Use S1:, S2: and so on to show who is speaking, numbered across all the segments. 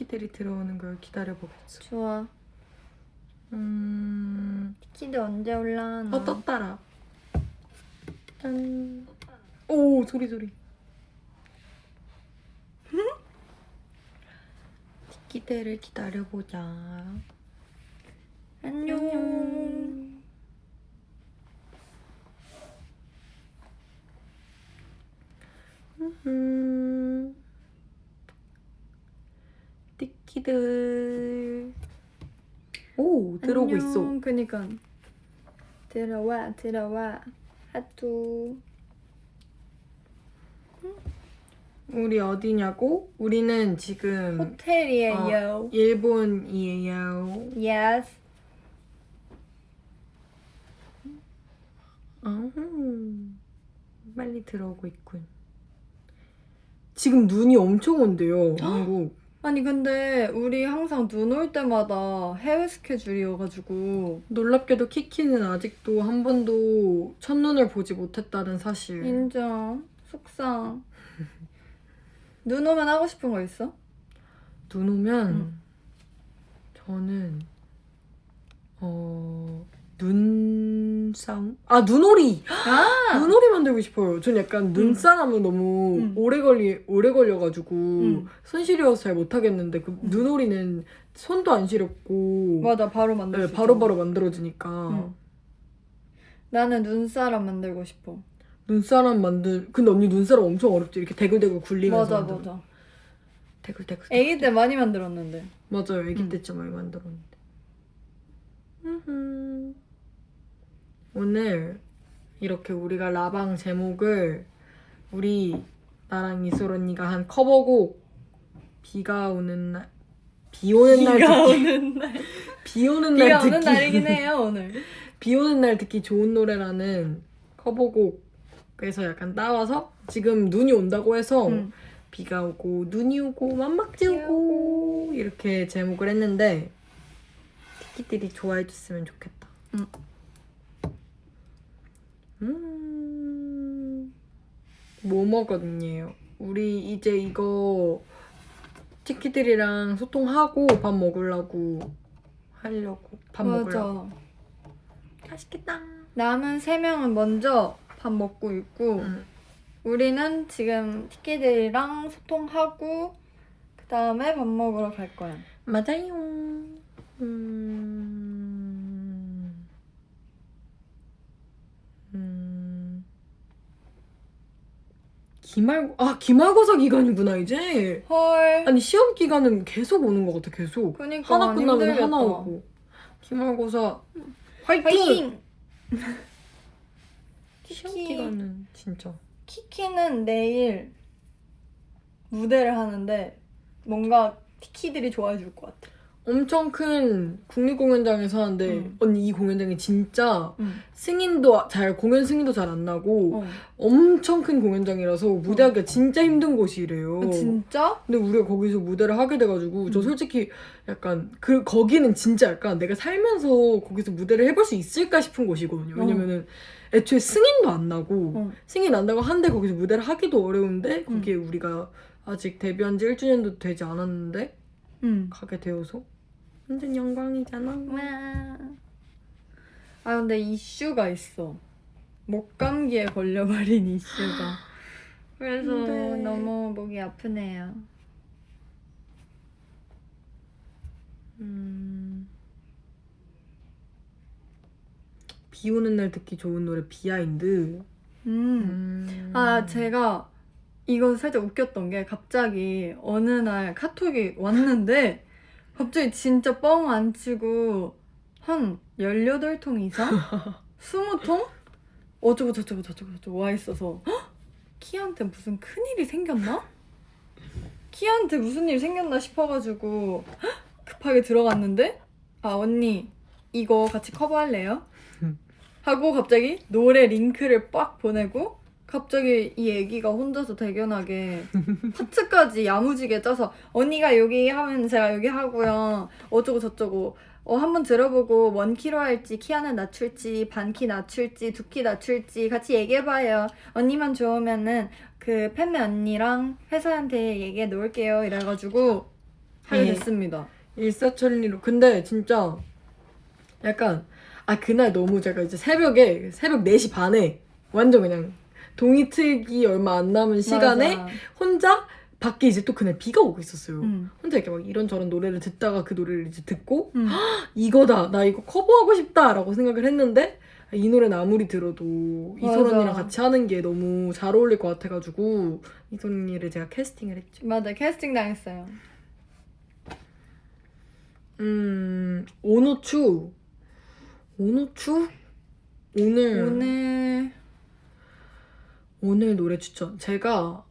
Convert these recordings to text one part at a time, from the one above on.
S1: 티키들이 들어오는 걸 기다려보겠어.
S2: 좋아. 티키들 언제 올라오나?
S1: 떴더라. 짠. 오, 소리. 티키들을 기다려보자.
S2: 안녕.
S1: 티키들. 오, 들어오고
S2: 안녕.
S1: 있어.
S2: 그니까. 들어와. 하투.
S1: 우리 어디냐고? 우리는 지금
S2: 호텔이에요.
S1: 일본이에요.
S2: Yes.
S1: 빨리 들어오고 있군. 지금 눈이 엄청 온대요, 한국.
S2: 아니 근데 우리 항상 눈 올 때마다 해외 스케줄이어가지고
S1: 놀랍게도 키키는 아직도 한 번도 첫눈을 보지 못했다는 사실.
S2: 인정. 속상. 눈 오면 하고 싶은 거 있어?
S1: 눈 오면
S2: 응.
S1: 저는 눈싸움? 눈오리! 눈오리 만들고 싶어요. 전 약간 눈싸움은 너무 오래 걸려가지고 손 시려워서 잘 못하겠는데 그 눈오리는 손도 안 시렵고
S2: 맞아, 바로 만들 수 있어.
S1: 바로바로 만들어지니까.
S2: 나는 눈사람 만들고 싶어.
S1: 눈사람 근데 언니 눈사람 엄청 어렵지. 이렇게 대굴대굴 굴리면서.
S2: 맞아.
S1: 대굴대굴.
S2: 애기 때 많이 만들었는데.
S1: 맞아요. 애기 때 진짜 많이 만들었는데. 오늘 이렇게 우리가 라방 제목을 나랑 이솔 언니가 한 커버곡 비 오는 날 비 오는
S2: 날이긴 해요 오늘.
S1: 비 오는 날 듣기 좋은 노래라는 커버곡에서 약간 따와서 지금 눈이 온다고 해서 비가 오고 눈이 오고 만막지 오고 이렇게 제목을 했는데 티키들이 좋아해 줬으면 좋겠다. 뭐 먹었니요? 우리 이제 이거 티키들이랑 소통하고 밥 먹으려고 밥 먹으려고. 맛있겠다.
S2: 남은 3명은 먼저 밥 먹고 있고 우리는 지금 티키들이랑 소통하고 그 다음에 밥 먹으러 갈 거야.
S1: 맞아요. 기말고사 기간이구나 이제.
S2: 헐.
S1: 아니 시험 기간은 계속 오는 것 같아. 계속.
S2: 그러니까
S1: 하나 끝나면
S2: 힘들겠다.
S1: 하나 오고. 기말고사 화이팅!
S2: 화이팅!
S1: 시험 기간은 진짜.
S2: 키키는 내일 무대를 하는데 뭔가 티키들이 좋아해 줄 것 같아.
S1: 엄청 큰 국립공연장에서 하는데 언니 이 공연장이 진짜 공연 승인도 잘 안 나고 엄청 큰 공연장이라서 무대하기가 진짜 힘든 곳이래요.
S2: 진짜?
S1: 근데 우리가 거기서 무대를 하게 돼가지고 저 솔직히 약간 거기는 진짜 약간 내가 살면서 거기서 무대를 해볼 수 있을까 싶은 곳이거든요. 왜냐면은 애초에 승인도 안 나고 승인 난다고 하는데 거기서 무대를 하기도 어려운데 거기에 우리가 아직 데뷔한 지 1주년도 되지 않았는데 가게 되어서 완전 영광이잖아.
S2: 근데 이슈가 있어. 목감기에 걸려버린 이슈가. 그래서 너무 목이 아프네요.
S1: 비 오는 날 듣기 좋은 노래 비하인드.
S2: 제가 이거 살짝 웃겼던 게 갑자기 어느 날 카톡이 왔는데 갑자기 진짜 뻥 안 치고 한 18통 이상? 20통? 어쩌고 저쩌고 와 있어서 키한테 무슨 큰일이 생겼나? 키한테 무슨 일이 생겼나 싶어가지고 급하게 들어갔는데 언니 이거 같이 커버할래요? 하고 갑자기 노래 링크를 빡 보내고 갑자기 이 애기가 혼자서 대견하게 파트까지 야무지게 짜서 언니가 여기 하면 제가 여기 하고요. 어쩌고 저쩌고 한번 들어보고 1키로 할지 키 하나 낮출지 반키 낮출지 2키 낮출지 같이 얘기해봐요. 언니만 좋으면은 그 팬매 언니랑 회사한테 얘기해 놓을게요. 이래가지고 하게
S1: 네.
S2: 됐습니다.
S1: 일사천리로. 근데 진짜 약간 그날 너무 제가 이제 새벽 4시 반에 완전 그냥 동이 트기 얼마 안 남은 시간에
S2: 맞아.
S1: 혼자 밖에 이제 또 그날 비가 오고 있었어요.
S2: 응.
S1: 혼자 이렇게 막 이런저런 노래를 듣다가 그 노래를 이제 듣고
S2: 응.
S1: 이거다, 나 이거 커버하고 싶다라고 생각을 했는데 이 노래는 아무리 들어도 이솔
S2: 맞아.
S1: 언니랑 같이 하는 게 너무 잘 어울릴 것 같아가지고 이솔 언니를 제가 캐스팅을 했죠.
S2: 맞아, 캐스팅 당했어요.
S1: 오노추 오늘 노래 추천. 제가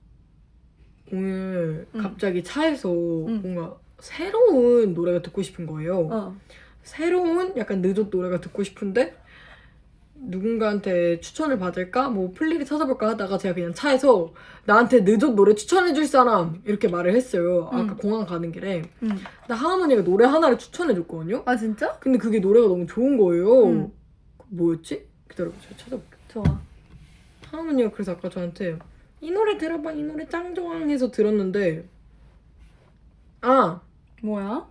S1: 오늘 갑자기 차에서 뭔가 새로운 노래가 듣고 싶은 거예요. 새로운 약간 늦은 노래가 듣고 싶은데 누군가한테 추천을 받을까? 뭐 플리를 찾아볼까 하다가 제가 그냥 차에서 나한테 늦은 노래 추천해줄 사람 이렇게 말을 했어요. 아까 공항 가는 길에. 나 하은언니가 노래 하나를 추천해줬거든요.
S2: 아 진짜?
S1: 근데 그게 노래가 너무 좋은 거예요. 뭐였지? 기다려봐, 제가 찾아볼게요.
S2: 좋아.
S1: 하은언니가 그래서 아까 저한테 이 노래 들어봐, 이 노래 짱 좋아 해서 들었는데
S2: 뭐야?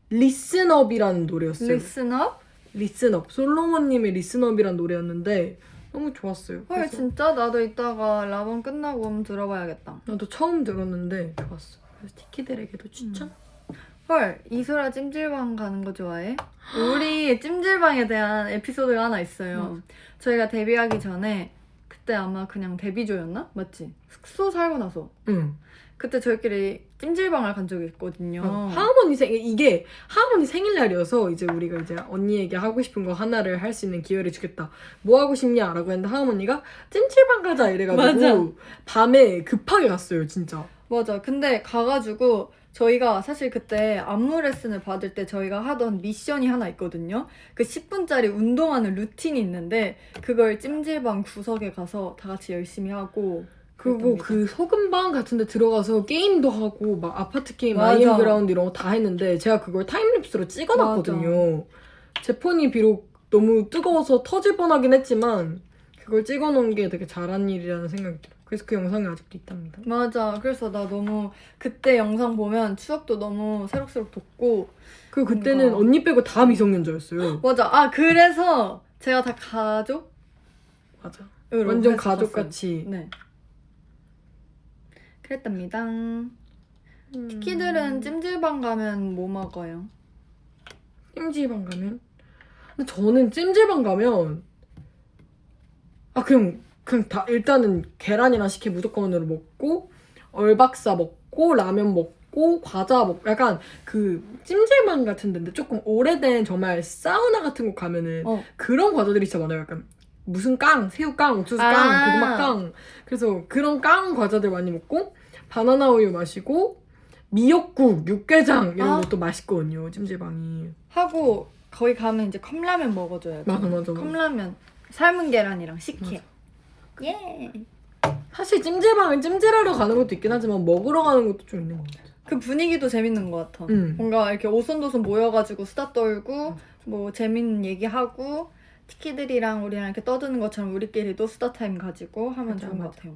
S1: 리슨업이라는 노래였어요.
S2: 리슨업?
S1: 리슨업. 솔로몬님의 리슨업이란 노래였는데 너무 좋았어요.
S2: 헐
S1: 그래서
S2: 진짜? 나도 이따가 라방 끝나고 한번 들어봐야겠다.
S1: 나도 처음 들었는데 좋았어. 그래서 티키들에게도 추천?
S2: 헐, 이소라 찜질방 가는 거 좋아해? 우리 찜질방에 대한 에피소드가 하나 있어요. 저희가 데뷔하기 전에 그때 아마 그냥 데뷔조였나? 맞지? 숙소 살고 나서.
S1: 응.
S2: 그때 저희끼리 찜질방을 간 적이 있거든요.
S1: 하은언니 이게 하은언니 생일날이어서 이제 우리가 이제 언니에게 하고 싶은 거 하나를 할 수 있는 기회를 주겠다. 뭐 하고 싶냐라고 했는데 하은언니가 찜질방 가자 이래가지고
S2: 맞아.
S1: 밤에 급하게 갔어요, 진짜.
S2: 맞아. 근데 가가지고 저희가 사실 그때 안무 레슨을 받을 때 저희가 하던 미션이 하나 있거든요. 그 10분짜리 운동하는 루틴이 있는데 그걸 찜질방 구석에 가서 다 같이 열심히 하고
S1: 그리고 그 소금방 같은 데 들어가서 게임도 하고 막 아파트 게임,
S2: 맞아.
S1: 아이엠그라운드 이런 거 다 했는데 제가 그걸 타임랩스로 찍어놨거든요. 제 폰이 비록 너무 뜨거워서 터질 뻔하긴 했지만 그걸 찍어놓은 게 되게 잘한 일이라는 생각이 들어요. 그래서 그 영상이 아직도 있답니다.
S2: 맞아. 그래서 나 너무 그때 영상 보면 추억도 너무 새록새록 돋고
S1: 그리고 그때는 언니 빼고 다 미성년자였어요.
S2: 맞아. 그래서 제가 다 가족?
S1: 맞아. 완전
S2: 했었어요.
S1: 가족같이.
S2: 네. 그랬답니다. 티키들은 찜질방 가면 뭐 먹어요?
S1: 찜질방 가면? 근데 저는 찜질방 가면 그냥 다 일단은 계란이나 식혜 무조건으로 먹고 얼박사 먹고 라면 먹고 과자 먹고 약간 그 찜질방 같은 데인데 조금 오래된 정말 사우나 같은 곳 가면은 그런 과자들이 진짜 많아요. 약간 무슨 새우깡, 옥수수깡, 고구마깡. 그래서 그런 깡 과자들 많이 먹고 바나나 우유 마시고 미역국, 육개장 이런 것도 맛있거든요, 찜질방이.
S2: 하고 거기 가면 이제 컵라면 먹어줘요.
S1: 맞아.
S2: 컵라면 삶은 계란이랑 식혜. 예.
S1: 사실 찜질방은 찜질하러 가는 것도 있긴 하지만 먹으러 가는 것도 좀 있는 것 같아.
S2: 그 분위기도 재밌는 것 같아. 뭔가 이렇게 오손도손 모여가지고 수다 떨고 뭐 재밌는 얘기하고 티키들이랑 우리랑 이렇게 떠드는 것처럼 우리끼리도 수다 타임 가지고 하면 좋은 것 같아요.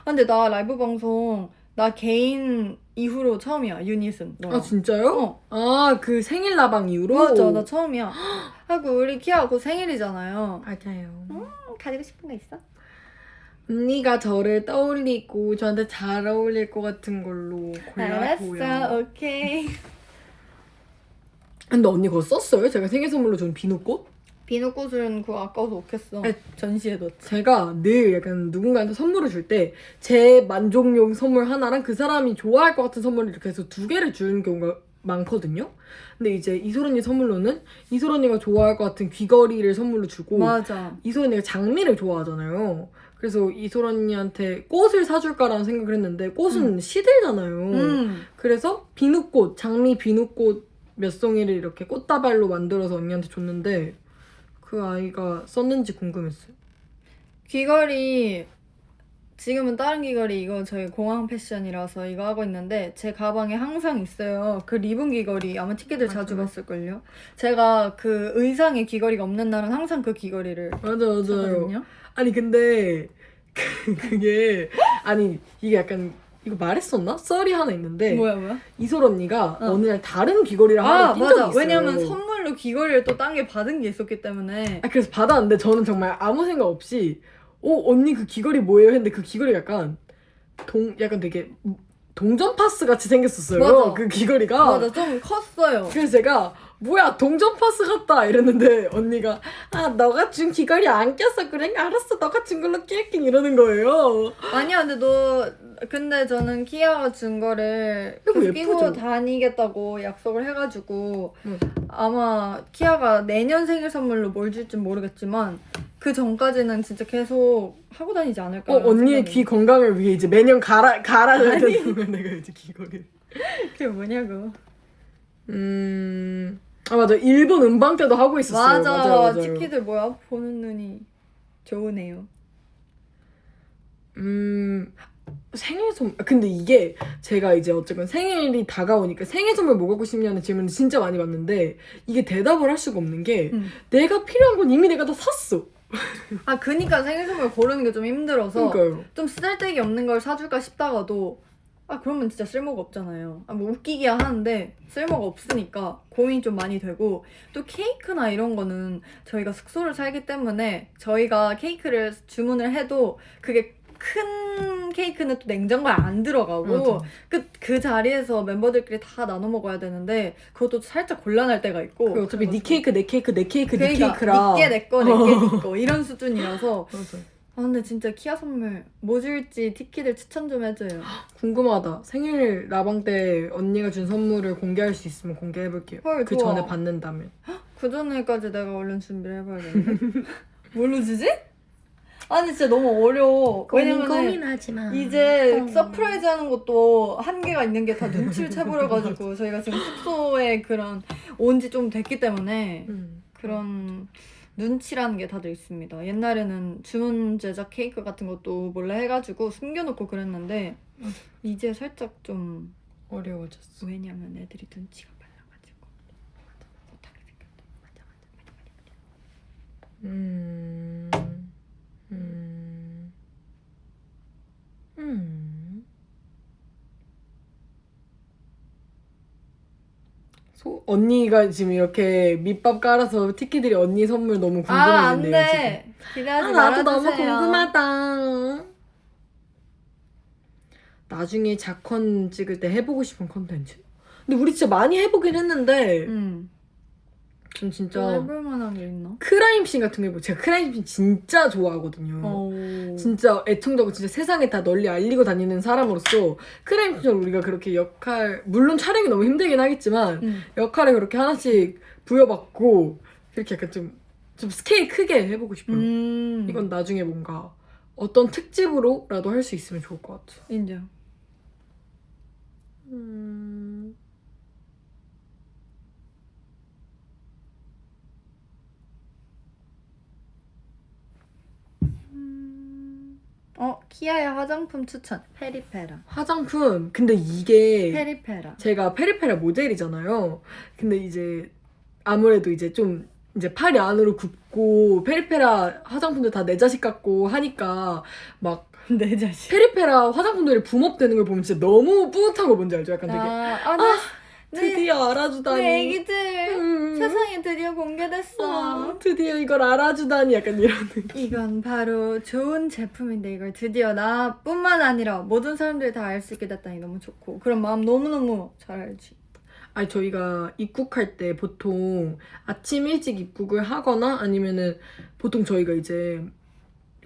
S2: 근데 나 라이브 방송 나 개인 이후로 처음이야. 유닛은. 너랑.
S1: 진짜요? 그 생일 라방 이후로?
S2: 맞아, 나 처음이야. 하고 우리 키아 곧 생일이잖아요.
S1: 맞아요.
S2: 가지고 싶은 거 있어?
S1: 언니가 저를 떠올리고 저한테 잘 어울릴 것 같은 걸로 골라고요.
S2: 알았어, 오케이.
S1: 근데 언니 그거 썼어요? 제가 생일 선물로 준 비누꽃?
S2: 비누꽃은 그거 아까워서 못했어. 전시해뒀지.
S1: 제가 늘 약간 누군가한테 선물을 줄 때 제 만족용 선물 하나랑 그 사람이 좋아할 것 같은 선물을 이렇게 해서 2개를 주는 경우가 많거든요. 근데 이제 이솔 언니 선물로는 이솔 언니가 좋아할 것 같은 귀걸이를 선물로 주고
S2: 맞아.
S1: 이솔 언니가 장미를 좋아하잖아요. 그래서 이솔 언니한테 꽃을 사줄까라는 생각을 했는데 꽃은 시들잖아요. 그래서 장미 비누꽃 몇 송이를 이렇게 꽃다발로 만들어서 언니한테 줬는데 그 아이가 썼는지 궁금했어요.
S2: 귀걸이 지금은 다른 귀걸이 이거 저희 공항 패션이라서 이거 하고 있는데 제 가방에 항상 있어요. 그 리본 귀걸이 아마 티켓을 자주 봤을걸요. 제가 그 의상에 귀걸이가 없는 날은 항상 그 귀걸이를
S1: 맞아요. 아니 근데 그게 이게 약간 이거 말했었나? 썰이 하나 있는데
S2: 뭐야?
S1: 이솔 언니가 어느 날 다른 귀걸이를 하나 낀 적이
S2: 맞아.
S1: 있어요.
S2: 왜냐면 선물로 귀걸이를 또 딴 게 받은 게 있었기 때문에.
S1: 그래서 받았는데 저는 정말 아무 생각 없이 언니 그 귀걸이 뭐예요? 했는데 그 귀걸이 약간 되게 동전 파스 같이 생겼었어요.
S2: 맞아.
S1: 그 귀걸이가.
S2: 맞아, 좀 컸어요.
S1: 그래서 제가 뭐야 동전 파스 같다 이랬는데 언니가 너가 준 귀걸이 안 꼈어. 그래 알았어 너가 준 걸로 낄게 이러는 거예요.
S2: 아니야, 근데 저는 키아가 준 거를
S1: 이거
S2: 계속 끼고
S1: 예쁘죠?
S2: 다니겠다고 약속을 해가지고 아마 키아가 내년 생일 선물로 뭘 줄지 모르겠지만 그 전까지는 진짜 계속 하고 다니지 않을까.
S1: 언니의 귀 건강을 위해 이제 매년 갈아줘야 되는 거야 내가 이제 귀걸이.
S2: 그게 뭐냐고.
S1: 맞아. 일본 음방 때도 하고 있었어요. 맞아요.
S2: 치키들 뭐야? 보는 눈이 좋으네요.
S1: 생일 선물. 근데 이게 제가 이제 어쨌건 생일이 다가오니까 생일 선물 뭐 갖고 싶냐는 질문을 진짜 많이 받는데 이게 대답을 할 수가 없는 게 내가 필요한 건 이미 내가 다 샀어.
S2: 그니까 생일 선물 고르는 게 좀 힘들어서
S1: 그러니까요.
S2: 좀 쓰잘데기 없는 걸 사줄까 싶다가도 그러면 진짜 쓸모가 없잖아요. 뭐 웃기기야 하는데 쓸모가 없으니까 고민이 좀 많이 되고 또 케이크나 이런 거는 저희가 숙소를 살기 때문에 저희가 케이크를 주문을 해도 그게 큰 케이크는 또 냉장고에 안 들어가고 그 자리에서 멤버들끼리 다 나눠 먹어야 되는데 그것도 살짝 곤란할 때가 있고
S1: 어차피 네 케이크 내 케이크 내 케이크 네
S2: 그러니까
S1: 케이크라
S2: 니께 내꺼 내께 니꺼 이런 수준이라서
S1: 맞아.
S2: 근데 진짜 키아 선물 뭐 줄지 티키들 추천 좀 해줘요.
S1: 궁금하다. 생일 라방 때 언니가 준 선물을 공개할 수 있으면 공개해볼게요.
S2: 헐,
S1: 그
S2: 좋아.
S1: 전에 받는다면.
S2: 그 전에까지 내가 얼른 준비를 해봐야겠는데? 뭘로 주지? 아니 진짜 너무 어려워. 왜냐면
S1: 고민하지 마.
S2: 이제 서프라이즈 하는 것도 한계가 있는 게 다 눈치를 채버려가지고 저희가 지금 숙소에 온 지 좀 됐기 때문에 그런 눈치라는 게 다들 있습니다. 옛날에는 주문 제작 케이크 같은 것도 몰래 해가지고 숨겨놓고 그랬는데 이제 살짝 좀
S1: 어려워졌어.
S2: 왜냐면 애들이 눈치가 빨라가지고 못하게 생겼다.
S1: 언니가 지금 이렇게 밑밥 깔아서 티키들이 언니 선물 너무 궁금해진대요.
S2: 안 돼. 기대하지
S1: 나도
S2: 말아주세요.
S1: 너무 궁금하다. 나중에 작컨 찍을 때 해보고 싶은 컨텐츠? 근데 우리 진짜 많이 해보긴 했는데 전 진짜
S2: 해볼 만한 게 있나?
S1: 크라임씬 같은 거 해보고 제가 크라임씬 진짜 좋아하거든요. 진짜 애청자고 진짜 세상에 다 널리 알리고 다니는 사람으로서 크라임씬 우리가 그렇게 물론 촬영이 너무 힘들긴 하겠지만 역할을 그렇게 하나씩 부여받고 그렇게 약간 좀 스케일 크게 해보고 싶어요. 이건 나중에 뭔가 어떤 특집으로라도 할 수 있으면 좋을 것 같아.
S2: 인정. 키아의 화장품 추천. 페리페라.
S1: 화장품. 근데 이게
S2: 페리페라.
S1: 제가 페리페라 모델이잖아요. 근데 이제 아무래도 이제 좀 이제 팔이 안으로 굽고 페리페라 화장품들 다 내 자식 같고 하니까 막
S2: 내 자식.
S1: 페리페라 화장품들이 붐업되는 걸 보면 진짜 너무 뿌듯한 거 뭔지 알죠? 약간 되게 드디어 알아주다니.
S2: 내 애기들 세상에 드디어 공개됐어.
S1: 드디어 이걸 알아주다니 약간 이런 느낌.
S2: 이건 바로 좋은 제품인데 이걸 드디어 나뿐만 아니라 모든 사람들이 다 알 수 있게 됐다니 너무 좋고 그런 마음 너무너무 잘 알지.
S1: 아니 저희가 입국할 때 보통 아침 일찍 입국을 하거나 아니면은 보통 저희가 이제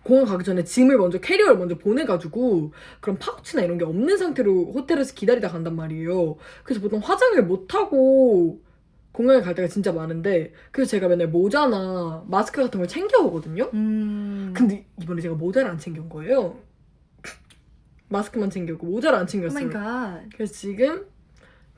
S1: 공항 가기 전에 짐을 먼저 캐리어를 먼저 보내가지고 그런 파우치나 이런 게 없는 상태로 호텔에서 기다리다 간단 말이에요. 그래서 보통 화장을 못하고 공항에 갈 때가 진짜 많은데 그래서 제가 맨날 모자나 마스크 같은 걸 챙겨오거든요. 근데 이번에 제가 모자를 안 챙겨온 거예요. 마스크만 챙겨오고 모자를 안 챙겼어요.
S2: 오마이갓.
S1: 그래서 지금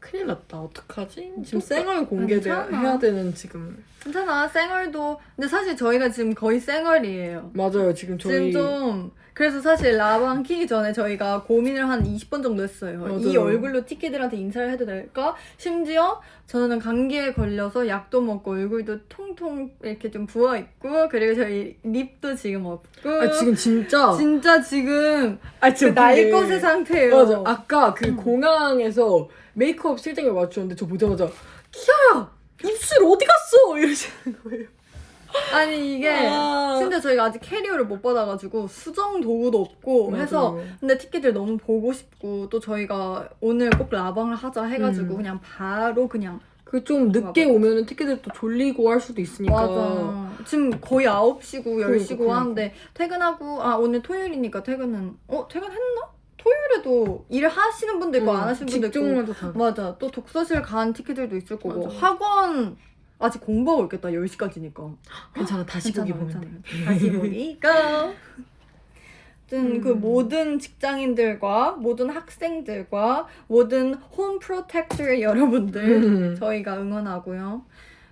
S1: 큰일 났다. 어떡하지? 지금 쌩얼 공개해야
S2: 괜찮아.
S1: 되는 지금.
S2: 괜찮아, 쌩얼도. 근데 사실 저희가 지금 거의 쌩얼이에요.
S1: 맞아요. 지금 저희
S2: 지금 좀 그래서 사실 라방 키기 전에 저희가 고민을 한 20번 정도 했어요.
S1: 맞아요.
S2: 이 얼굴로 티키들한테 인사를 해도 될까? 심지어 저는 감기에 걸려서 약도 먹고 얼굴도 통통 이렇게 좀 부어있고 그리고 저희 립도 지금 없고
S1: 아 지금 진짜
S2: 진짜 지금
S1: 아
S2: 그
S1: 진짜
S2: 날
S1: 그게-
S2: 것의 상태예요.
S1: 맞아. 아까 그 공항에서 메이크업 실장을 맞추는데 저 보자마자 키아야 입술 어디 갔어 이러시는 거예요.
S2: 아니 이게
S1: 아.
S2: 심지어 저희가 아직 캐리어를 못 받아가지고 수정 도구도 없고
S1: 맞아요.
S2: 해서 근데 티켓을 너무 보고 싶고 또 저희가 오늘 꼭 라방을 하자 해가지고 그냥 바로 그냥
S1: 그 좀 늦게
S2: 맞아.
S1: 오면은 티켓을 또 졸리고 할 수도 있으니까.
S2: 맞아. 지금 거의 9시고 10시고
S1: 그러니까.
S2: 하는데 퇴근하고 오늘 토요일이니까 퇴근은 퇴근했나? 토요일에도 일 하시는 분도 있고 안 하시는 분도 있고
S1: 직종마다 다.
S2: 맞아. 또 독서실 간 티켓들도 있을 거고
S1: 맞아.
S2: 학원 아직 공부하고 있겠다 10시까지니까
S1: 괜찮아. 다시 보기 보면 돼.
S2: 다시 보기 고! 그 모든 직장인들과 모든 학생들과 모든 홈 프로텍터 여러분들 저희가 응원하고요.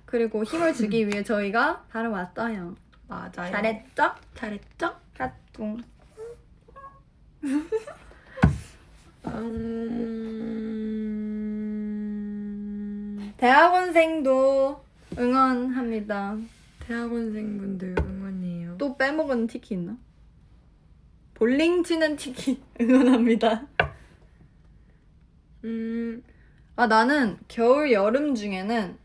S2: 그리고 힘을 주기 위해 저희가 바로 왔어요.
S1: 맞아요.
S2: 잘했죠?
S1: 잘했죠?
S2: 까꿍. 대학원생도 응원합니다.
S1: 대학원생분들 응원해요.
S2: 또 빼먹은 티키 있나? 볼링 치는 티키 응원합니다. 나는 겨울 여름 중에는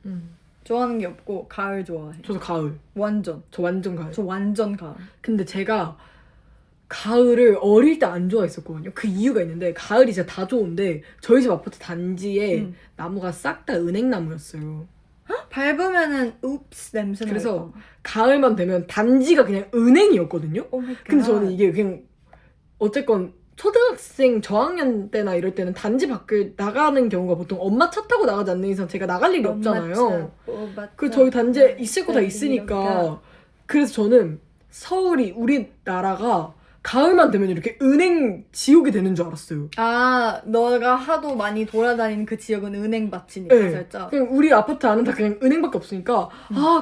S2: 좋아하는 게 없고 가을 좋아해.
S1: 저도 가을.
S2: 완전.
S1: 저 완전 가을.
S2: 저 완전 가을.
S1: 근데 제가 가을을 어릴 때 안 좋아했었거든요. 그 이유가 있는데 가을이 진짜 다 좋은데 저희 집 아파트 단지에 나무가 싹 다 은행나무였어요.
S2: 밟으면은 읍스 냄새 나요.
S1: 그래서 가을만 되면 단지가 그냥 은행이었거든요. 근데 저는 이게 그냥 어쨌건 초등학생 저학년 때나 이럴 때는 단지 밖을 나가는 경우가 보통 엄마 차 타고 나가지 않는 이상 제가 나갈 일이 없잖아요. 그 저희 단지에 있을 거 다 있으니까. 그래서 저는 서울이 우리나라가 가을만 되면 이렇게 은행 지옥이 되는 줄 알았어요.
S2: 너가 하도 많이 돌아다니는 그 지역은 은행밭이니까
S1: 네.
S2: 살짝.
S1: 그냥 우리 아파트 안은 다 그냥 은행밖에 없으니까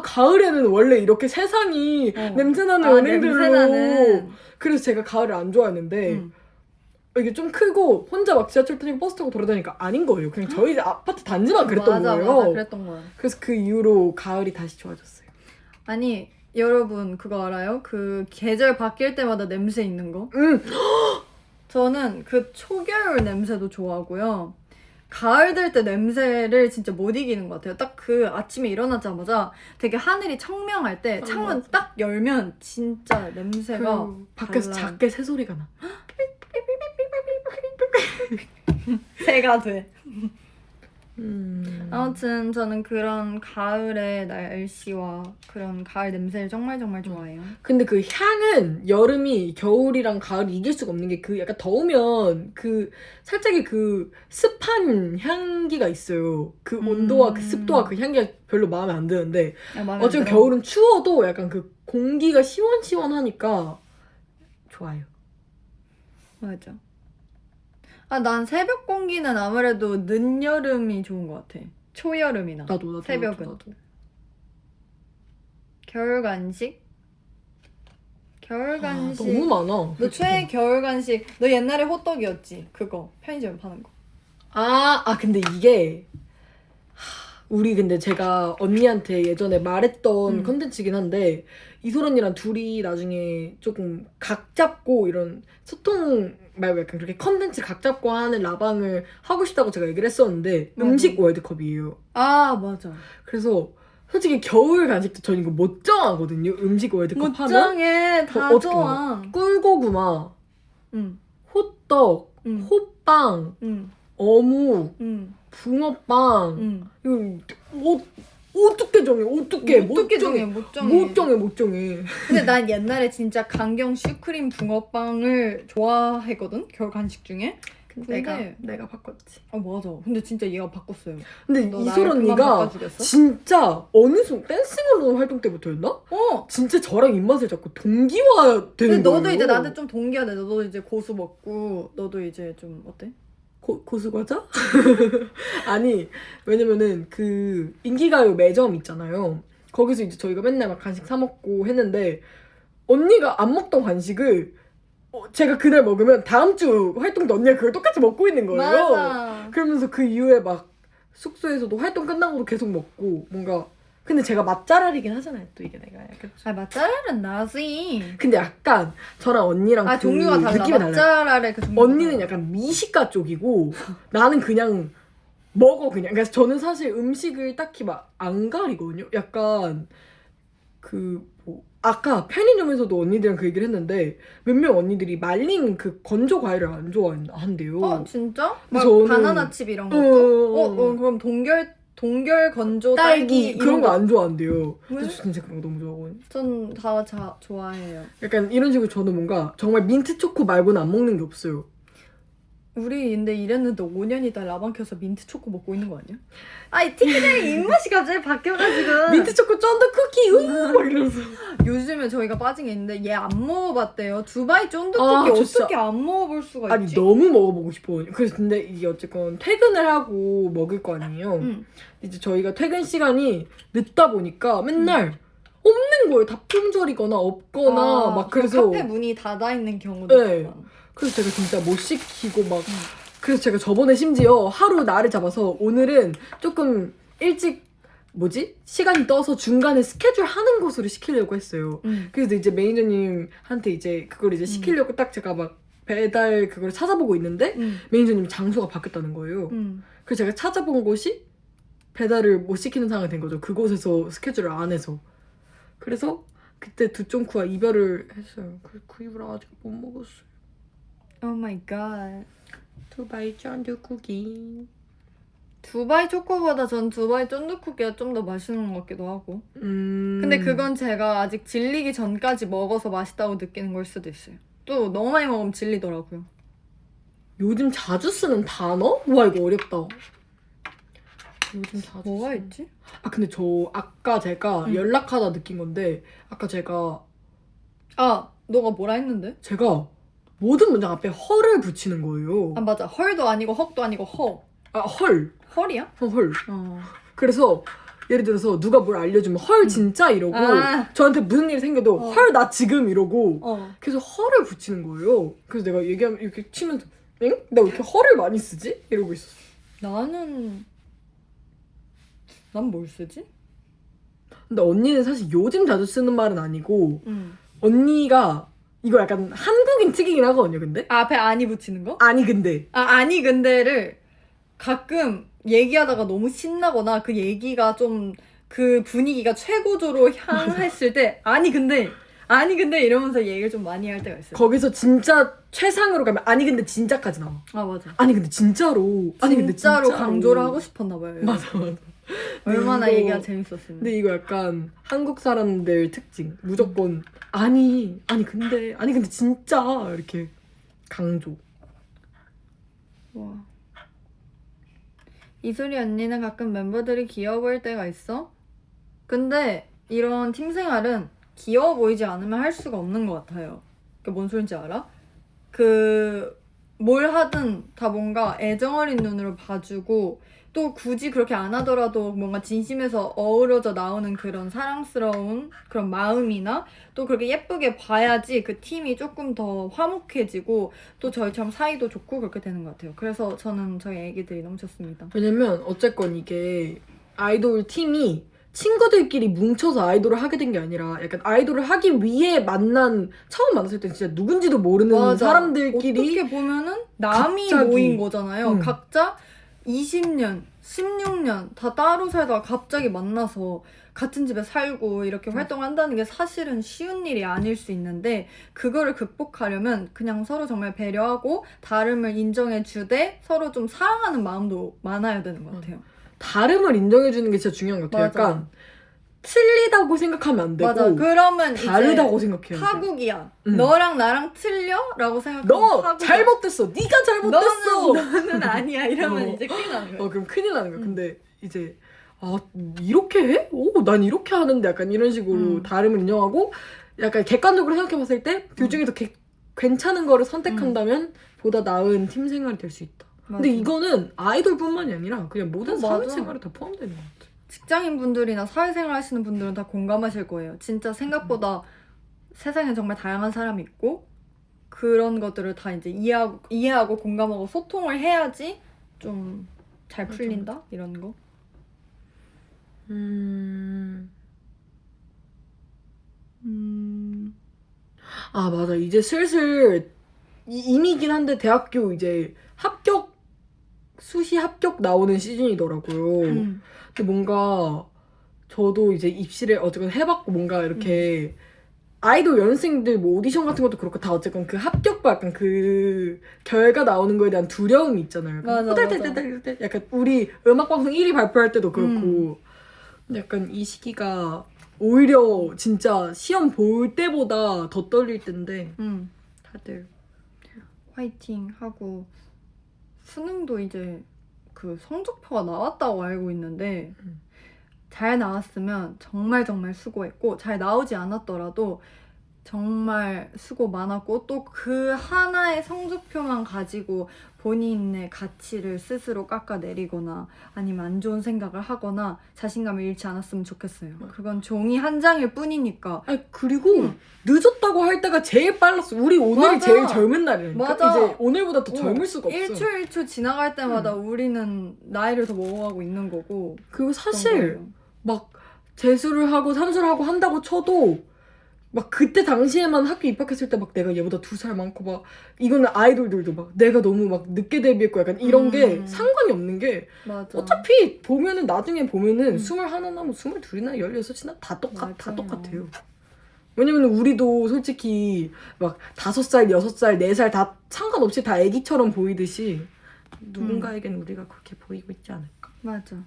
S1: 가을에는 원래 이렇게 세상이 냄새나는 은행들로
S2: 냄새나는.
S1: 그래서 제가 가을을 안 좋아했는데 이게 좀 크고 혼자 막 지하철 타고 버스 타고 돌아다니니까 아닌 거예요. 그냥 저희 아파트 단지만 그랬던 거예요.
S2: 맞아, 그랬던 거야.
S1: 그래서 그 이후로 가을이 다시 좋아졌어요.
S2: 아니 여러분 그거 알아요? 그 계절 바뀔 때마다 냄새 있는 거? 저는 그 초겨울 냄새도 좋아하고요. 가을 될 때 냄새를 진짜 못 이기는 것 같아요. 딱 그 아침에 일어나자마자 되게 하늘이 청명할 때 창문
S1: 맞아.
S2: 딱 열면 진짜 냄새가
S1: 밖에서
S2: 달라요.
S1: 작게 새소리가 나.
S2: 새가 돼.
S1: 음.
S2: 아무튼 저는 그런 가을의 날씨와 그런 가을 냄새를 정말 정말 좋아해요.
S1: 근데 그 향은 여름이 겨울이랑 가을이 이길 수가 없는 게 그 약간 더우면 그 살짝의 그 습한 향기가 있어요. 그 온도와 그 습도와 그 향기가 별로 마음에 안 드는데 어쨌든 겨울은 추워도 약간 그 공기가 시원시원하니까 좋아요.
S2: 맞아. 난 새벽 공기는 아무래도 늦여름이 좋은 것 같아. 초여름이나.
S1: 나도
S2: 새벽은. 겨울 간식? 겨울 간식.
S1: 너무 많아.
S2: 너 최애 겨울 간식. 너 옛날에 호떡이었지? 그거. 편의점에 파는 거.
S1: 근데 이게 우리 근데 제가 언니한테 예전에 말했던 컨텐츠긴 한데 이솔 언니랑 둘이 나중에 조금 각 잡고 이런 소통 말고 약간 그렇게 컨텐츠 각 잡고 하는 라방을 하고 싶다고 제가 얘기를 했었는데 음식 월드컵이에요.
S2: 맞아.
S1: 그래서 솔직히 겨울 간식도 전 이거 못 정하거든요. 음식 월드컵
S2: 못
S1: 하면
S2: 정해. 다
S1: 어떻게
S2: 좋아.
S1: 꿀고구마,
S2: 응.
S1: 호떡,
S2: 응.
S1: 호빵,
S2: 응.
S1: 어묵,
S2: 응.
S1: 붕어빵
S2: 응.
S1: 이거 어떻게 정해? 어떻게
S2: 못 정해.
S1: 못 정해.
S2: 근데 난 옛날에 진짜 강경 슈크림 붕어빵을 좋아했거든? 겨울 간식 중에. 근데
S1: 내가 바꿨지.
S2: 맞아. 근데 진짜 얘가 바꿨어요.
S1: 근데
S2: 너
S1: 이솔
S2: 나를 그만
S1: 언니가
S2: 바꿔주겠어?
S1: 진짜 어느 순간 댄싱얼론 활동 때부터였나? 진짜 저랑 입맛을 잡고 동기화 되는
S2: 근데
S1: 거예요.
S2: 너도 이제 나한테 좀 동기화 돼. 너도 이제 고수 먹고 너도 이제 좀 어때?
S1: 고수과자? 아니 왜냐면은 그 인기가요 매점 있잖아요. 거기서 이제 저희가 맨날 막 간식 사 먹고 했는데 언니가 안 먹던 간식을 제가 그날 먹으면 다음 주 활동 때 언니가 그걸 똑같이 먹고 있는 거예요.
S2: 맞아.
S1: 그러면서 그 이후에 막 숙소에서도 활동 끝나고도 계속 먹고 뭔가 근데 제가 맛잘알이긴 하잖아요. 또 이게 내가 약간
S2: 아 맛잘알은 나지.
S1: 근데 약간 저랑 언니랑
S2: 아
S1: 그
S2: 종류가 달라.
S1: 느낌이 달라요.
S2: 맛잘알의 그 종류가
S1: 언니는
S2: 달라.
S1: 약간 미식가 쪽이고 나는 그냥 먹어 그냥. 그러니까 저는 사실 음식을 딱히 막 안 가리거든요. 약간 그 뭐 아까 편의점에서도 언니들이랑 그 얘기를 했는데 몇몇 언니들이 말린 그 건조 과일을 안 좋아한대요.
S2: 진짜?
S1: 근데
S2: 막
S1: 저는-
S2: 바나나 칩 이런 것도? 그럼 동결 건조
S1: 딸기
S2: 딸기
S1: 그런 거 안 좋아한대요.
S2: 왜?
S1: 근데 저 진짜 그런 거 너무 좋아하거든요.
S2: 전 다 좋아해요.
S1: 약간 이런 식으로 저는 뭔가 정말 민트 초코 말고는 안 먹는 게 없어요.
S2: 우리 근데 이랬는데 5년이다 라방 켜서 민트 초코 먹고 있는 거 아니야? 아이 티키들의 입맛이 갑자기 바뀌어가지고
S1: 민트 초코 쫀득 쿠키 막 이러면서
S2: 요즘에 저희가 빠진 게 있는데 얘 안 먹어봤대요. 두바이 쫀득
S1: 아,
S2: 쿠키
S1: 저 진짜-
S2: 어떻게 안 먹어볼 수가
S1: 아니
S2: 있지?
S1: 너무 먹어보고 싶어요. 그래서 근데 이게 어쨌건 퇴근을 하고 먹을 거 아니에요.
S2: 응.
S1: 이제 저희가 퇴근 시간이 늦다 보니까 맨날 없는 거예요. 답품절이거나 없거나 막 그래서
S2: 카페 문이 닫아 있는 경우도
S1: 네.
S2: 많아.
S1: 그래서 제가 진짜 못 시키고 막 그래서 제가 저번에 심지어 하루 날을 잡아서 오늘은 조금 일찍 시간이 떠서 중간에 스케줄 하는 것으로 시키려고 했어요. 그래서 이제 매니저님한테 이제 그걸 이제 시키려고 딱 제가 막 배달 그걸 찾아보고 있는데 매니저님 장소가 바뀌었다는 거예요. 그래서 제가 찾아본 곳이 배달을 못 시키는 상황이 된 거죠. 그곳에서 스케줄을 안 해서. 그래서 그때 두쫑쿠와 이별을 했어요. 그 이후로 아직 못 먹었어요.
S2: 오 마이 갓.
S1: 두바이 쫀득 쿠키.
S2: 두바이 초코보다 전 두바이 쫀득 쿠키가 좀 더 맛있는 것 같기도 하고. 근데 그건 제가 아직 질리기 전까지 먹어서 맛있다고 느끼는 걸 수도 있어요. 또 너무 많이 먹으면 질리더라고요.
S1: 요즘 자주 쓰는 단어? 와 이거 어렵다. 요즘 자주
S2: 뭐가
S1: 쓰는-
S2: 있지?
S1: 아 근데 저 아까 제가 연락하다 느낀 건데 아까 제가
S2: 너가 뭐라 했는데?
S1: 모든 문장 앞에 헐을 붙이는 거예요.
S2: 아 맞아. 헐도 아니고 헉도 아니고 허.
S1: 헐.
S2: 헐이야?
S1: 헐. 그래서 예를 들어서 누가 뭘 알려주면 헐 진짜 이러고 저한테 무슨 일이 생겨도 헐 나 지금 이러고 계속 헐을 붙이는 거예요. 그래서 내가 얘기하면 이렇게 치면서 응? 나 왜 이렇게 헐을 많이 쓰지? 이러고 있었어.
S2: 난 뭘 쓰지?
S1: 근데 언니는 사실 요즘 자주 쓰는 말은 아니고 언니가 이거 약간 한국인 특이긴 하거든요. 근데
S2: 앞에 아니 붙이는 거?
S1: 아니 근데
S2: 아니 근데를 가끔 얘기하다가 너무 신나거나 그 얘기가 좀 그 분위기가 최고조로 향했을 때 아니 근데 이러면서 얘기를 좀 많이 할 때가 있어요.
S1: 거기서 진짜 최상으로 가면 아니 근데 진짜까지 나와.
S2: 아 맞아.
S1: 아니 근데 진짜로. 아니 근데
S2: 진짜로
S1: 진짜로
S2: 강조를 하고 싶었나 봐요.
S1: 맞아.
S2: 얼마나
S1: 이거-
S2: 얘기가 재밌었으면.
S1: 근데 이거 약간 한국 사람들 특징. 무조건 아니 근데 진짜 이렇게 강조.
S2: 와. 이소리 언니는 가끔 멤버들이 귀여워 보일 때가 있어? 근데 이런 팀 생활은 귀여워 보이지 않으면 할 수가 없는 것 같아요. 그게 뭔 소린지 알아? 뭘 하든 다 뭔가 애정어린 눈으로 봐주고 또 굳이 그렇게 안 하더라도 뭔가 진심에서 어우러져 나오는 그런 사랑스러운 그런 마음이나 또 그렇게 예쁘게 봐야지 그 팀이 조금 더 화목해지고 또 저희처럼 사이도 좋고 그렇게 되는 것 같아요. 그래서 저는 저희 애기들이 너무 좋습니다.
S1: 왜냐면 어쨌건 이게 아이돌 팀이 친구들끼리 뭉쳐서 아이돌을 하게 된 게 아니라 약간 아이돌을 하기 위해 처음 만났을 때 진짜 누군지도 모르는
S2: 맞아.
S1: 사람들끼리
S2: 어떻게 보면은 남이
S1: 갑자기.
S2: 모인 거잖아요.
S1: 응.
S2: 각자 20년, 16년 다 따로 살다가 갑자기 만나서 같은 집에 살고 이렇게 활동한다는 게 사실은 쉬운 일이 아닐 수 있는데 그거를 극복하려면 그냥 서로 정말 배려하고 다름을 인정해 주되 서로 좀 사랑하는 마음도 많아야 되는 것 같아요.
S1: 다름을 인정해주는 게 진짜 중요한 것 같아요.
S2: 맞아.
S1: 약간 틀리다고 생각하면 안 되고
S2: 맞아. 그러면
S1: 다르다고
S2: 이제
S1: 생각해야 돼.
S2: 파국이야.
S1: 응.
S2: 너랑 나랑 틀려? 라고 생각하면
S1: 너
S2: 파국이야.
S1: 잘못됐어. 네가 잘못됐어.
S2: 너는 아니야. 이러면
S1: 어.
S2: 이제 큰일 나는 거야.
S1: 그럼 큰일 나는 거야. 근데 이제 이렇게 해? 난 이렇게 하는데 약간 이런 식으로 다름을 인정하고 약간 객관적으로 생각해봤을 때 둘 중에 더 괜찮은 거를 선택한다면 보다 나은 팀 생활이 될 수 있다. 근데 이거는 아이돌뿐만이 아니라 그냥 모든
S2: 맞아.
S1: 사회생활에 다 포함되는 것 같아.
S2: 직장인 분들이나 사회생활 하시는 분들은 다 공감하실 거예요. 진짜 생각보다 세상에 정말 다양한 사람이 있고 그런 것들을 다 이제 이해하고 공감하고 소통을 해야지 좀 잘
S1: 맞아.
S2: 풀린다 이런 거.
S1: 아 맞아, 이제 슬슬 이미긴 한데 대학교 이제 수시 합격 나오는 시즌이더라고요. 근데 뭔가 저도 이제 입시를 어쨌건 해봤고 뭔가 이렇게 아이돌 연습생들 뭐 오디션 같은 것도 그렇고 다 어쨌건 그 합격과 약간 그 결과 나오는 거에 대한 두려움이 있잖아요.
S2: 맞아.
S1: 후달달달달 약간 우리 음악방송 1위 발표할 때도 그렇고 근데 약간 이 시기가 오히려 진짜 시험 볼 때보다 더 떨릴 텐데 다들
S2: 화이팅 하고 수능도 이제 그 성적표가 나왔다고 알고 있는데 잘 나왔으면 정말 정말 수고했고 잘 나오지 않았더라도 정말 수고 많았고 또 그 하나의 성적표만 가지고 본인의 가치를 스스로 깎아내리거나 아니면 안 좋은 생각을 하거나 자신감을 잃지 않았으면 좋겠어요. 그건 종이 한 장일 뿐이니까.
S1: 아니 그리고 늦었다고 할 때가 제일 빨랐어. 우리 오늘이
S2: 맞아.
S1: 제일 젊은 날이니까
S2: 맞아.
S1: 이제 오늘보다 더 젊을 수가 없어.
S2: 1초 1초 지나갈 때마다 우리는 나이를 더 먹어가고 있는 거고.
S1: 그리고
S2: 그런
S1: 사실
S2: 거예요.
S1: 막 재수를 하고 삼수를 하고 한다고 쳐도 막 그때 당시에만 학교 입학했을 때 막 내가 얘보다 2살 많고 막 이거는 아이돌들도 막 내가 너무 막 늦게 데뷔했고 약간 이런 게 상관이 없는 게
S2: 맞아.
S1: 어차피 보면은 나중에 보면은 21이나 뭐 22이나 16이나 다
S2: 맞아요.
S1: 똑같아요. 왜냐면 우리도 솔직히 막 5살, 6살, 4살 다 상관없이 다 애기처럼 보이듯이 누군가에겐 우리가 그렇게 보이고 있지 않을까.
S2: 맞아.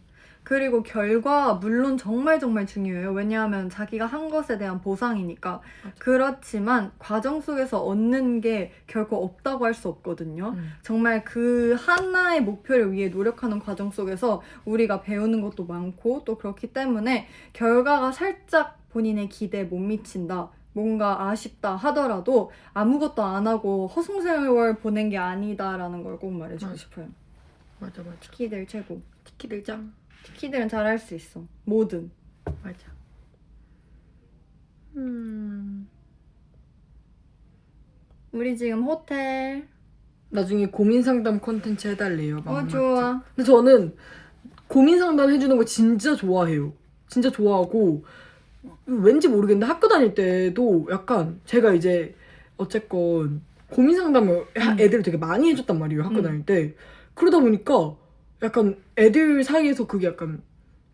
S2: 그리고 결과 물론 정말 정말 중요해요. 왜냐하면 자기가 한 것에 대한 보상이니까.
S1: 맞아.
S2: 그렇지만 과정 속에서 얻는 게 결코 없다고 할 수 없거든요. 정말 그 하나의 목표를 위해 노력하는 과정 속에서 우리가 배우는 것도 많고 또 그렇기 때문에 결과가 살짝 본인의 기대에 못 미친다. 뭔가 아쉽다 하더라도 아무것도 안 하고 허송세월 보낸 게 아니다라는 걸 꼭 말해주고
S1: 맞아.
S2: 싶어요.
S1: 맞아.
S2: 티키들 최고.
S1: 티키들 짱.
S2: 티키들은 잘할 수 있어. 뭐든.
S1: 맞아.
S2: 우리 지금 호텔.
S1: 나중에 고민 상담 콘텐츠 해달래요.
S2: 좋아.
S1: 근데 저는 고민 상담 해주는 거 진짜 좋아해요. 진짜 좋아하고 왠지 모르겠는데 학교 다닐 때도 약간 제가 이제 어쨌건 고민 상담을 애들을 되게 많이 해줬단 말이에요. 학교 다닐 때. 그러다 보니까 약간 애들 사이에서 그게 약간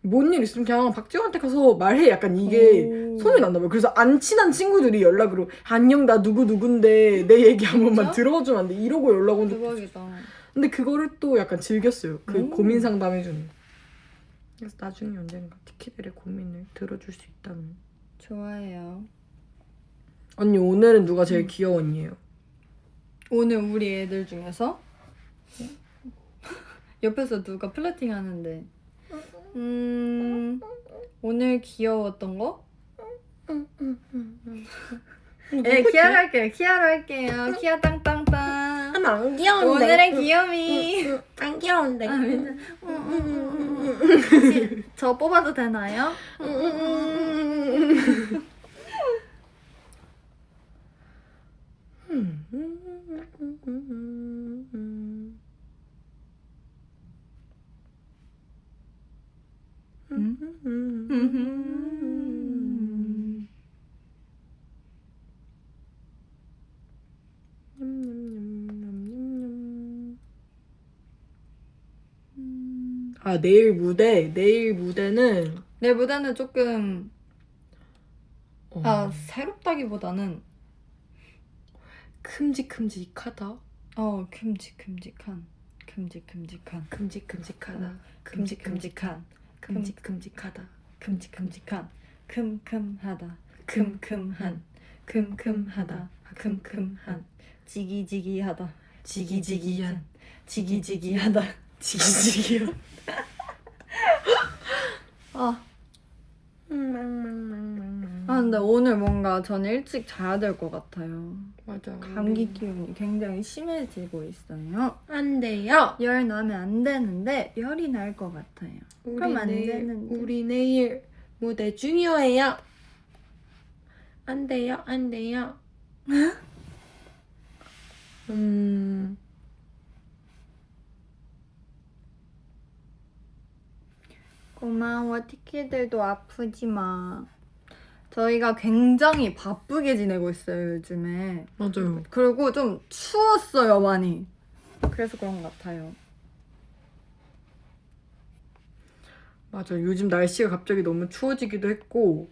S1: 뭔 일 있으면 그냥 박지원한테 가서 말해 약간 이게 소문이 났나 봐요. 그래서 안 친한 친구들이 연락으로 안녕 나 누구인데 내 얘기 한 번만 들어주면 안 돼 이러고 연락 온 적도 있어요.
S2: 대박이다.
S1: 근데 그거를 또 약간 즐겼어요. 그 고민 상담해주는. 그래서 나중에 언젠가 티키들의 고민을 들어줄 수 있다면.
S2: 좋아해요.
S1: 언니 오늘은 누가 제일 귀여웠니요?
S2: 오늘 우리 애들 중에서 옆에서 누가 플러팅 하는데 오늘 귀여웠던 거? 네, 키아로 할게요. 키아로 할게요. 키아 땅땅땅.
S1: 안 귀여운데.
S2: 오늘의 귀요미.
S1: 안 귀여운데.
S2: 혹시 저 뽑아도 되나요?
S1: 아 내일 무대는
S2: 내 무대는 조금 새롭다기보다는
S1: 큼직큼직하다.
S2: 큼직큼직하다.
S1: 큼직큼직하다.
S2: 큼직큼직한. 큼직큼직한. 큼큼하다. 큼큼한. 큼큼하다. 큼큼한. 지기지기하다. 지기지기한. 지기지기하다.
S1: 지기지기요.
S2: 아. 아 근데 오늘 뭔가 저는 일찍 자야 될 것 같아요.
S1: 맞아.
S2: 감기 기운이 굉장히 심해지고 있어요.
S1: 안 돼요.
S2: 열 나면 안 되는데 열이 날 것 같아요. 그럼 안 되는데.
S1: 우리 내일 무대 중요해요. 안 돼요, 안 돼요.
S2: 고마워. 티키들도 아프지 마. 저희가 굉장히 바쁘게 지내고 있어요, 요즘에.
S1: 맞아요.
S2: 그리고 좀 추웠어요, 많이. 그래서 그런 것 같아요.
S1: 맞아. 요즘 날씨가 갑자기 너무 추워지기도 했고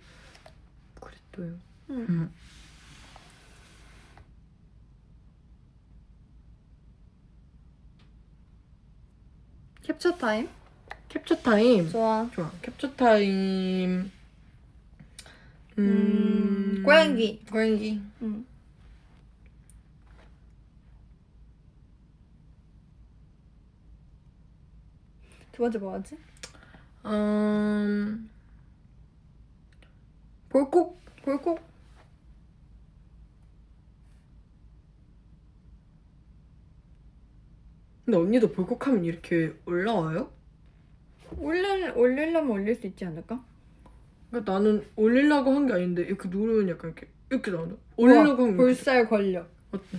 S1: 그랬어요.
S2: 캡처 타임?
S1: 캡처 타임.
S2: 좋아.
S1: 좋아. 캡처 타임.
S2: 고양이.
S1: 고양이.
S2: 두 번째 뭐 하지?
S1: 볼콕. 근데 언니도 볼콕하면 이렇게 올라와요?
S2: 올리려면 올릴 수 있지 않을까?
S1: 그러니까 나는 올리려고 한 게 아닌데 이렇게 누르면 약간 이렇게 나온다. 올리려고 하면
S2: 볼살 권력.
S1: 어때?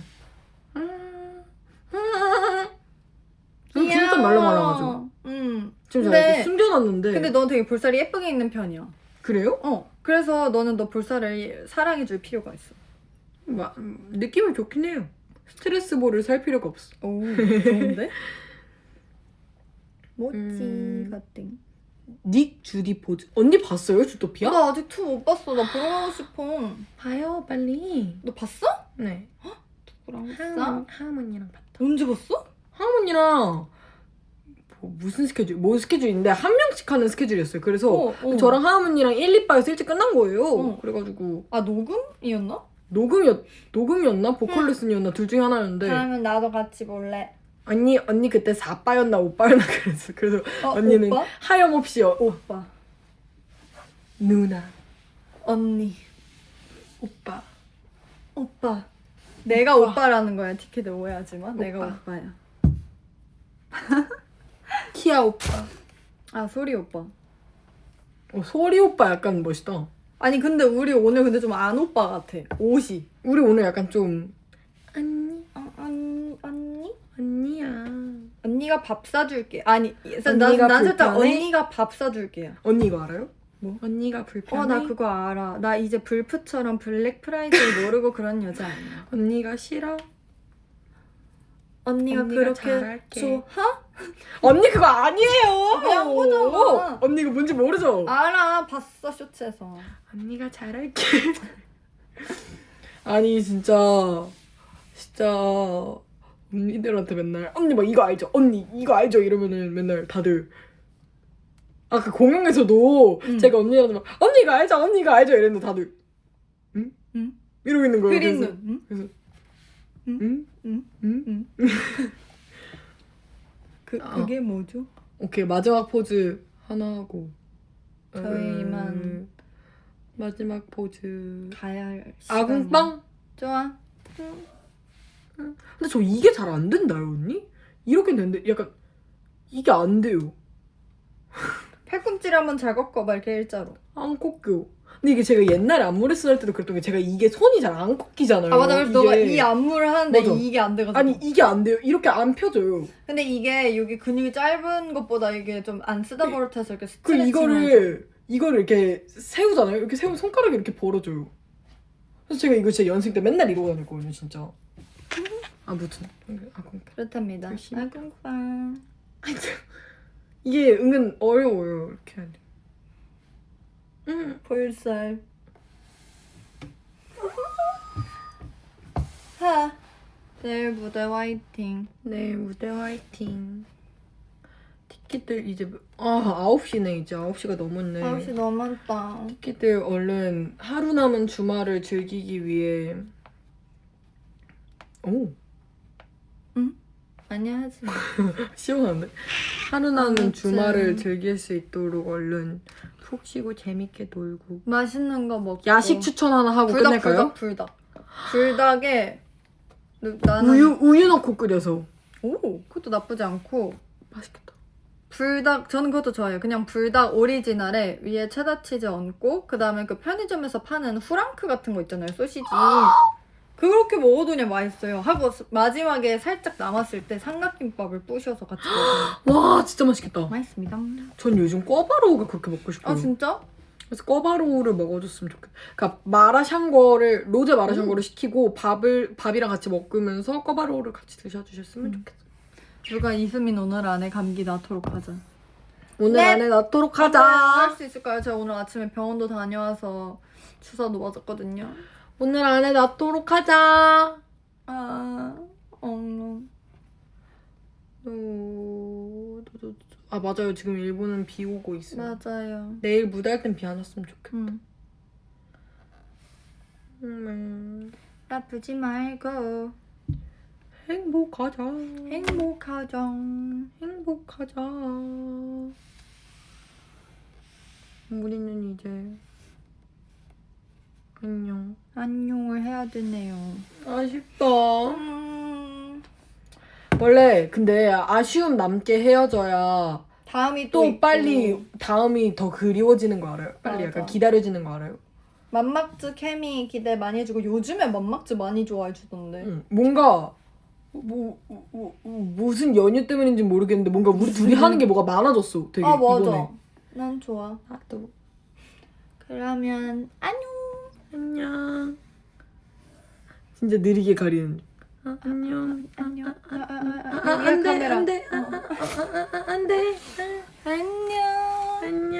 S1: 진짜 말랑말랑하죠? 지금 제가
S2: 근데-
S1: 이렇게 숨겨놨는데
S2: 근데 넌 되게 볼살이 예쁘게 있는 편이야.
S1: 그래요?
S2: 그래서 너는 너 볼살을 사랑해줄 필요가 있어.
S1: 느낌은 좋긴 해요. 스트레스볼을 살 필요가 없어.
S2: 오, 좋은데? 모찌
S1: 음.
S2: 같은.
S1: 닉 주디 포즈. 언니 봤어요? 주토피아?
S2: 나 아직 2 못 봤어. 나 보러 가고 싶어.
S1: 봐요 빨리.
S2: 너 봤어?
S1: 네.
S2: 누구랑 봤어?
S1: 하은이랑 봤다.
S2: 언제 봤어?
S1: 하은이랑 무슨 스케줄? 뭐 스케줄인데 한 명씩 하는 스케줄이었어요. 그래서 저랑 하은이랑 1, 2바에서 일찍 끝난 거예요. 그래가지고
S2: 아 녹음이었나?
S1: 녹음이었나? 보컬 레슨이었나? 둘 중에 하나였는데
S2: 그러면 나도 같이 볼래.
S1: 언니 그때 4바였나 5바였나 그래서 언니는
S2: 오빠?
S1: 하염없이
S2: 오빠.
S1: 누나
S2: 언니.
S1: 오빠
S2: 내가 오빠라는 거야. 티켓을 오해하지 마. 내가
S1: 오빠.
S2: 오빠야.
S1: 키아 오빠.
S2: 아 소리 오빠.
S1: 소리 오빠 약간 멋있다.
S2: 아니 근데 우리 오늘 근데 좀 안 오빠 같아. 옷이.
S1: 우리 오늘 약간 좀
S2: 언니?
S1: 언니야.
S2: 언니가 밥 사줄게. 아니,
S1: 언니가
S2: 난 살짝
S1: 불편해?
S2: 언니가 밥 사줄게요.
S1: 언니 이거 알아요?
S2: 뭐?
S1: 언니가 불편해?
S2: 나 그거 알아. 나 이제 불프처럼 블랙 프라이드를 모르고 그런 여자 아니야.
S1: 언니가 싫어?
S2: 언니가 그렇게
S1: 잘할게.
S2: 좋아?
S1: 언니 그거 아니에요.
S2: 그냥 거잖아.
S1: 언니 이거 뭔지 모르죠?
S2: 알아. 봤어 쇼츠에서.
S1: 언니가 잘할게. 아니 진짜 언니들한테 맨날 언니 막 이거 알죠? 언니 이거 알죠? 이러면은 맨날 다들 그 공연에서도 제가 언니한테 막 언니가 알죠? 이랬는데 다들 응?
S2: 응?
S1: 이러고 있는 거예요.
S2: 흐린
S1: 그래서,
S2: 눈.
S1: 그래서
S2: 응?
S1: 응?
S2: 응? 그게 뭐죠?
S1: 오케이 마지막 포즈 하나 하고
S2: 저희만
S1: 마지막 포즈
S2: 가야 할 시간이.
S1: 아궁빵?
S2: 좋아.
S1: 근데 저 이게 잘 안 된다요 언니? 이렇게 되는데 약간 이게 안 돼요.
S2: 팔꿈치를 한번 잘 꺾어봐 이렇게 일자로.
S1: 안 꺾여. 근데 이게 제가 옛날에 안무 레슨 할 때도 그랬던 게 제가 이게 손이 잘 안 꺾이잖아요.
S2: 아 맞아. 그래서
S1: 이게...
S2: 너가 이 안무를 하는데
S1: 맞아.
S2: 이게 안 돼가지고.
S1: 아니 이게 안 돼요. 이렇게 안 펴져요.
S2: 근데 이게 여기 근육이 짧은 것보다 이게 좀 안 쓰다 버릇해서 이렇게
S1: 그
S2: 스트레칭을
S1: 이거를 이렇게 세우잖아요. 이렇게 세우면 손가락이 이렇게 벌어져요. 그래서 제가 이거 제 연습 때 맨날 이러고 다녔거든요, 진짜. 아무튼
S2: 그렇답니다.
S1: 열심히.
S2: 아궁빵.
S1: 이게 은근 어려워요. 이렇게 해야 돼.
S2: 볼살. 하. 내일 무대 화이팅.
S1: 네, 무대 화이팅. 티켓들 이제 9시네. 이제 9시가 넘었네.
S2: 9시 넘었다.
S1: 티켓들 얼른 하루 남은 주말을 즐기기 위해
S2: 아니야 하지 마.
S1: 시원한데? 하루나는
S2: 아무튼.
S1: 주말을 즐길 수 있도록 얼른 푹 쉬고 재밌게 놀고
S2: 맛있는 거 먹고.
S1: 야식 추천 하나 하고 끝낼까요?
S2: 불닭에 나는
S1: 우유 넣고 끓여서
S2: 오 그것도 나쁘지 않고
S1: 맛있겠다.
S2: 불닭 저는 그것도 좋아해요. 그냥 불닭 오리지널에 위에 체다 치즈 얹고 그 다음에 그 편의점에서 파는 후랑크 같은 거 있잖아요. 소시지. 그렇게 먹어도 그냥 맛있어요. 하고 마지막에 살짝 남았을 때 삼각김밥을 부셔서 같이 먹어요.
S1: 와 진짜 맛있겠다.
S2: 맛있습니다.
S1: 전 요즘 꿔바로우가 그렇게 먹고 싶어요.
S2: 아 진짜?
S1: 그래서 꿔바로우를 먹어줬으면 좋겠다. 그러니까 마라샹궈를 로제 마라샹궈를 시키고 밥이랑 같이 먹으면서 꿔바로우를 같이 드셔주셨으면 좋겠어요.
S2: 누가 이수민 오늘 안에 감기 낫도록 하자.
S1: 오늘
S2: 네.
S1: 안에 놔도록
S2: 할
S1: 하자.
S2: 수 있을까요? 제가 오늘 아침에 병원도 다녀와서 주사도 맞았거든요.
S1: 오늘 안에 놔도록 하자.
S2: 아
S1: 아 맞아요. 지금 일본은 비 오고 있어요.
S2: 맞아요.
S1: 내일 무대할 땐 비 안 왔으면 좋겠다.
S2: 아프지 말고
S1: 행복하자.
S2: 행복하자.
S1: 행복하자. 우리는 이제 안녕.
S2: 안녕을 해야 되네요.
S1: 아쉽다. 원래 근데 아쉬움 남게 헤어져야
S2: 다음이
S1: 또
S2: 있고.
S1: 빨리 다음이 더 그리워지는 거 알아요? 빨리
S2: 맞아.
S1: 약간 기다려지는 거 알아요?
S2: 맘막즈 케미 기대 많이 해주고 요즘에 맘막즈 많이 좋아해 주던데.
S1: 응. 뭔가 무슨 연유 때문인지 모르겠는데 뭔가 우리 둘이 하는 게 뭐가 많아졌어. 되게
S2: 아 맞아.
S1: 이번에.
S2: 난 좋아.
S1: 나도.
S2: 그러면 안녕.
S1: 안녕. 진짜 느리게 가리는. 안녕.
S2: 안녕.
S1: 안돼 안돼 안돼
S2: 안녕.
S1: 안녕.